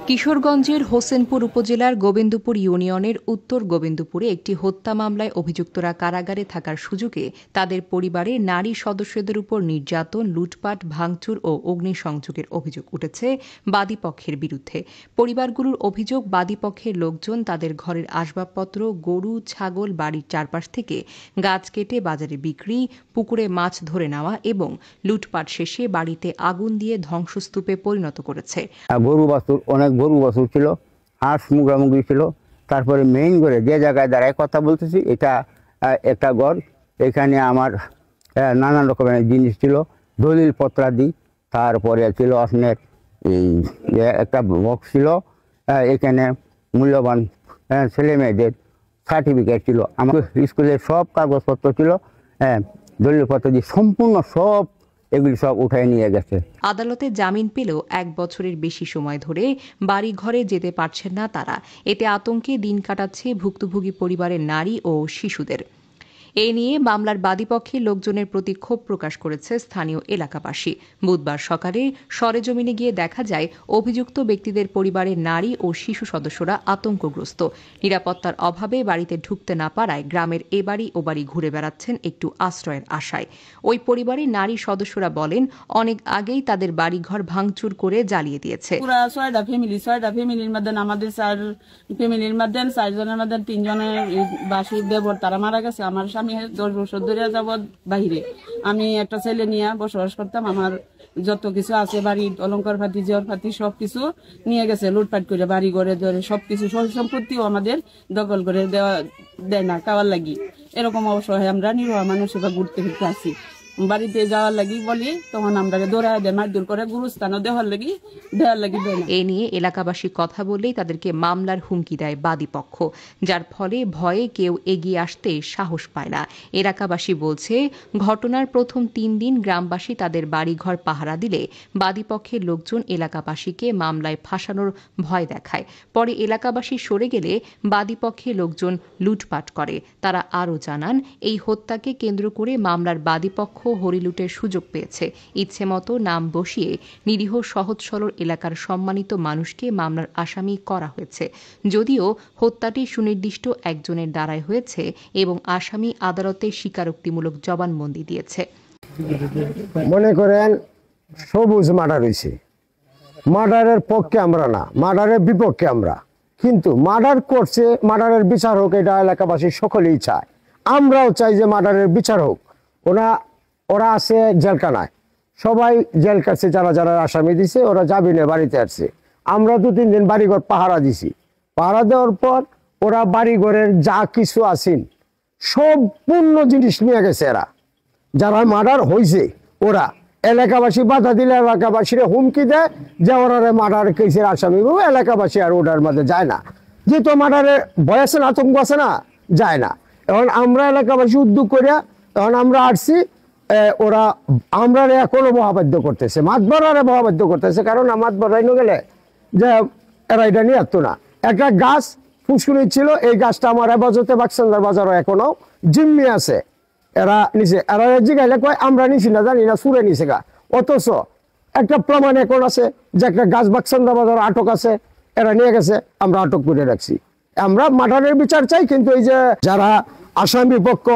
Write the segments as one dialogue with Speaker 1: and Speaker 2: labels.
Speaker 1: কিশোরগঞ্জের হোসেনপুর উপজেলার গোবিন্দপুর ইউনিয়নের উত্তর গোবিন্দপুরে একটি হত্যা মামলায় অভিযুক্তরা কারাগারে থাকার সুযোগে তাদের পরিবারের নারী সদস্যদের উপর নির্যাতন, লুটপাট, ভাঙচুর ও অগ্নিসংযোগের অভিযোগ উঠেছে বাদীপক্ষের বিরুদ্ধে। পরিবারগুলোর অভিযোগ, বাদীপক্ষের লোকজন তাদের ঘরের আসবাবপত্র, গরু, ছাগল বাড়ির চারপাশ থেকে গাছ কেটে বাজারে বিক্রি, পুকুরে মাছ ধরে নেওয়া এবং লুটপাট শেষে বাড়িতে আগুন দিয়ে ধ্বংসস্তূপে পরিণত করেছে।
Speaker 2: গরু বাছুর ছিল, হাঁস মুগরামুগরি ছিল। তারপরে মেইন করে যে জায়গায় দাঁড়ায় কথা বলতেছি, এটা একটা ঘর। এখানে আমার নানান রকমের জিনিস ছিল, দলিল পত্রাদি। তারপরে ছিল আপনার এই একটা বক্স ছিল, এখানে মূল্যবান ছেলে মেয়েদের সার্টিফিকেট ছিল, আমার স্কুলের সব কাগজপত্র ছিল, দলিল পত্র দিয়ে সম্পূর্ণ সব এগুলি সব উঠায় নিয়ে গেছে।
Speaker 1: আদালতে জামিন পেলেও 1 বছরের বেশি সময় ধরে বাড়ি ঘরে যেতে পারছেন না তারা। এতে আতঙ্কে দিন কাটাচ্ছে ভুক্তভোগী পরিবারের নারী ও শিশুদের। এ নিয়ে মামলার বাদীপক্ষের লোকজনের প্রতি ক্ষোভ প্রকাশ করেছে স্থানীয় এলাকাবাসী। বুধবার সকালে সরেজমিনে গিয়ে দেখা যায় অভিযুক্ত ব্যক্তিদের পরিবারের নারী ও শিশু সদস্যরা আতঙ্কগ্রস্ত। নিরাপত্তার অভাবে বাড়িতে ঢুকতে না পারায় গ্রামের এ বাড়ি ও বাড়ি ঘুরে বেড়াচ্ছেন একটু আশ্রয়ের আশায়। ওই পরিবারের নারী সদস্যরা বলেন, অনেক আগেই তাদের বাড়িঘর ভাঙচুর করে জ্বালিয়ে দিয়েছে।
Speaker 3: পুরা 6টা ফ্যামিলির মধ্যে আমাদের 4 ফ্যামিলির মধ্যে 4 জনের মধ্যে 3 জনের বাসুর দেবর তারা মারা গেছে। আমার স্বামী 10 বছর ধরে যাবৎ বাহিরে। আমি একটা ছেলে নিয়ে বসবাস করতাম। আমার যত কিছু আছে বাড়ির অলংকার পাতি, জোর পাতি সবকিছু নিয়ে গেছে লুটপাট করে, বাড়ি ঘরে ধরে সবকিছু সম্পত্তিও আমাদের দখল করে দেয় না খাওয়ার লাগি। এরকম অবশ্যই আমরা নির্বাহ মানুষ এবার ঘুরতে ফিরতে আসি। বাড়িতে যাওয়ার লাগি বলি, তখন আমরা দৌড়ায় দেয়, মারধর করে, গুরুস্থানও দেওয়ার লাগি দেয় না।
Speaker 1: এ নিয়ে এলাকাবাসী কথা বললেই তাদেরকে মামলার হুমকি দেয় বাদীপক্ষ, যার ফলে ভয়ে কেউ এগিয়ে আসতে সাহস পায় না। এলাকাবাসী বলছে, ঘটনার প্রথম 3 দিন গ্রামবাসী তাদের বাড়িঘর পাহারা দিলে বাদীপক্ষের লোকজন এলাকাবাসীকে মামলায় ফাঁসানোর ভয় দেখায়। পরে এলাকাবাসী সরে গেলে বাদীপক্ষের লোকজন লুটপাট করে। তারা আরও জানান, এই হত্যাকে কেন্দ্র করে মামলার বাদীপক্ষ হরিলুটের সুযোগ পেয়েছে। ইচ্ছেমতো নাম বসিয়ে নিরীহ সহজ সরল এলাকার সম্মানিত মানুষকে মামলার আসামি করা হয়েছে। যদিও হত্যাটি সুনির্দিষ্ট একজনের দ্বারাই হয়েছে এবং আসামি আদালতে স্বীকারোক্তিমূলক জবানবন্দি দিয়েছে।
Speaker 4: মনে করেন সবুজ মার্ডার হয়েছে, মার্ডারের পক্ষে আমরা না, মার্ডারের বিপক্ষে আমরা। কিন্তু মার্ডার করছে, মার্ডারের বিচার হোক, এটা এলাকাবাসী সকলেই চায়। আমরাও চাই যে মার্ডারের বিচার হোক। ওরা আছে জেলখানায়, সবাই জেল কাটছে, যারা যারা আসামি দিছে ওরা জামিনে বাড়িতে আসছে। আমরা 2-3 দিন বাড়িঘর পাহারা দিছি। পাহারা দেওয়ার পর ওরা বাড়িঘরের যা কিছু আছেন সম্পূর্ণ জিনিস নিয়ে গেছে। এরা যারা মার্ডার হয়েছে, ওরা এলাকাবাসী বাধা দিলে এলাকাবাসীরা হুমকি দেয় যে ওরা মার্ডার কেসের আসামি। এলাকাবাসী আর ওটার মধ্যে যায় না, যেহেতু মার্ডারের ভয় আছে না, আতঙ্ক আছে না, যায় না। এখন আমরা এলাকাবাসী উদ্যোগ করিয়া এখন আমরা আসছি, ওরা আমরা এখনো মহাবাদ্য করতেছে, মাতবরারে মহাবাদ্য করতেছে। কারণ মাতবরাই গেলে যে এরা এটা নিয়ে আসতো না। একটা গাছ ফুসকুনি ছিল, এই গাছটা আমার হেফাজতে বাক্সান্দার বাজারও এখনো জিম্মি আছে। এরা নিচে, এরা জিগাইলে কয় আমরা নিছি না, জানি না, সুরে নিছে গা। অথচ একটা প্রমাণ এখন আছে যে একটা গাছ বাক্সান্দার বাজার আটক আছে, এরা নিয়ে গেছে, আমরা আটক করে রাখছি। আমরা মার্ডারের বিচার চাই, কিন্তু এই যে যারা আসামি পক্ষ,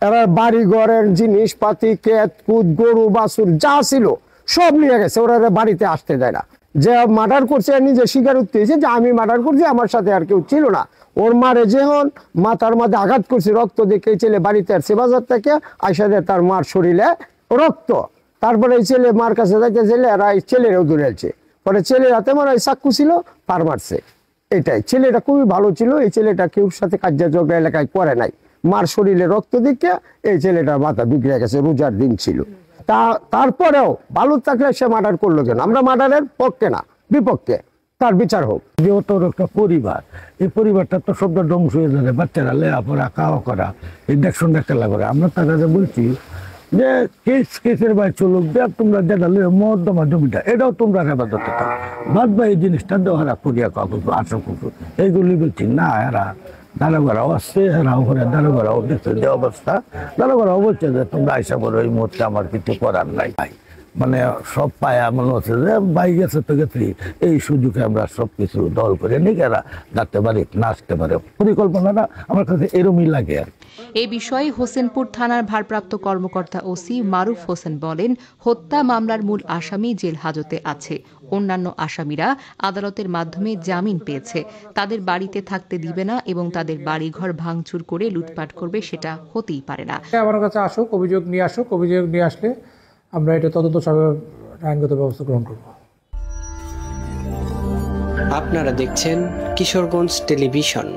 Speaker 4: এরা বাড়ি ঘরের জিনিসপাতি, ক্ষেত কুদ, গরু বাছুর যা ছিল সব নিয়ে গেছে। ওরা বাড়িতে আসতে দেয় না। যে মার্ডার করছে নিজে স্বীকারোক্তি হয়েছে যে আমি মার্ডার করছি, আমার সাথে আর কেউ ছিল না। ওর মারে যখন মাথার মধ্যে আঘাত করছে, রক্ত দেখে ছেলে বাড়িতে আসছে বাজার থেকে, আইসা তার মার শরীরে রক্ত। তারপরে এই ছেলে মার কাছে যাইতে ছেলে, এরা এই ছেলেরও দূরে আছে। পরে ছেলের হাতে মনে হয় চাক্কু ছিল, তার মারছে। এটাই, ছেলেটা খুবই ভালো ছিল। এই ছেলেটা কেউ সাথে কার্যযোগ্য এলাকায় করে নাই। মার শরীরে রক্ত দেখে এই ছেলেটার মাথা বিগড়ে গেছে, রোজার দিন ছিল। তারপরেও ভালো থাকলে সে মার্ডার করলো কেন? আমরা মার্ডারের পক্ষে না, বিপক্ষে। তার বিচার হোক।
Speaker 5: যেহেতু একটা পরিবার, এই পরিবারটা তো সব ধ্বংস হয়ে যাবে। বাচ্চারা লেখাপড়া, খাওয়া করা, এই দেখশন খেলা করে। আমরা তারা বলছি যে কেসের ভাই চলুক, দেখ তোমরা দেখালে মহদ্দমা জমিটা, এটাও তোমরা হেফাজতে থাকো, বাদ বা এই জিনিসটা দেওয়া করিয়া কাগজ আসো কুকুর, এইগুলি বলছি না। এরা দারোগারাও আসছে, এরাও করে, দারোগারাও দেখছে যে অবস্থা, দারোগারাও বলছে যে তোমরা আইসা করো, এই মুহূর্তে আমার কিছু করার নাই। মানে সব পায়া মনে হচ্ছে যে বাই গেছে তো গেছি, এই সুযোগে আমরা সবকিছু দল করে নিজেরা গাতে পারি, নাচতে পারে, পরিকল্পনাটা আমার কাছে এরমই লাগে আর।
Speaker 1: এ বিষয়ে হোসেনপুর থানার ভারপ্রাপ্ত কর্মকর্তা ওসি মারুফ হোসেন বলেন, হত্যা মামলার মূল আসামি জেল হাজতে আছে। অন্যান্য আসামিরা আদালতের মাধ্যমে জামিন পেয়েছে। তাদের বাড়িতে থাকতে দিবে না এবং তাদের বাড়িঘর ভাঙচুর করে লুটপাট করবে, সেটা হতেই পারে না।
Speaker 6: আমার কাছে আসুক, অভিযোগ নিয়ে আসুক, অভিযোগ নিয়ে আসলে আমরা এটা তদন্ত আইনগত ব্যবস্থা গ্রহণ করব।
Speaker 7: আপনারা দেখছেন কিশোরগঞ্জ টেলিভিশন।